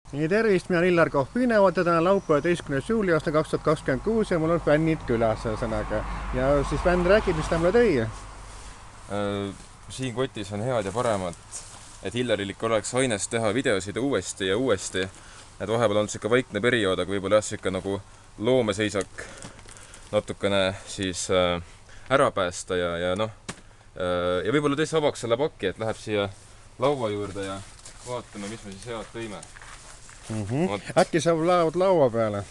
Nii tervist, mina Illar Kohvinevad ja täna laupäev 11. juuli aasta 2026 ja mul on fännid külas sõnaga. Ja siis fänn räägib, mis ta mulle tõi. Siin kotis on head ja paremad, et Illarile ikka oleks aines teha videosid uuesti ja uuesti. Et vahepeal on siuke vaikne periood, aga võib-olla siuke nagu loomeseisak natukene siis ära päästa ja noh. Ja võib-olla tõesti vabaks selle pakki, et läheb siia laua juurde ja vaatame, mis me siis head tõime. Äkki sa laod laua peale?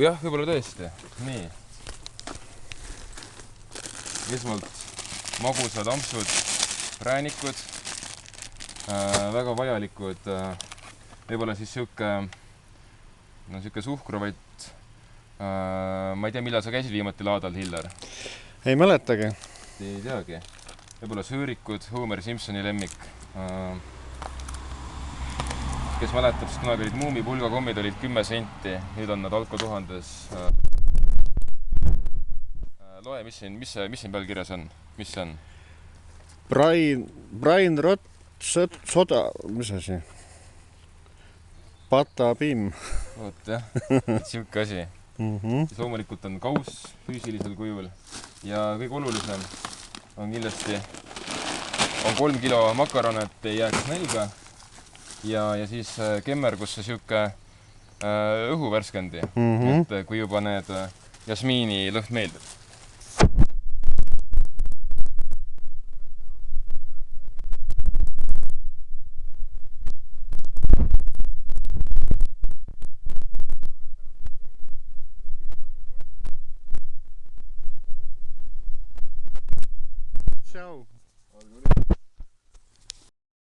Jah, võib-olla tõesti. Nii. Esmalt magusad ampsud, präänikud, väga vajalikud, võib-olla siis siuke suhkruvõtt. Ma ei tea, millal sa käisid viimati laadal, Hillar? Ei mäletagi. Ei teagi. Võib-olla söörikud, Homer Simpsoni lemmik. Kes mäletab, sest kunagi olid Muumi pulgakommid olid 10 senti, nüüd on nad Alko 1000. Loe, mis siin peal kirjas on? Mis see on? Brian Rott, soda, mis asi? Patabim. Oot jah, siuke asi. Siis loomulikult on kauss füüsilisel kujul ja kõige olulisem on kindlasti 3 kilo makaron, et ei jääks nälga. Ja siis kemmer, kus see siuke õhuvärskendi, et kui juba need jasmiini lõhn meeldib.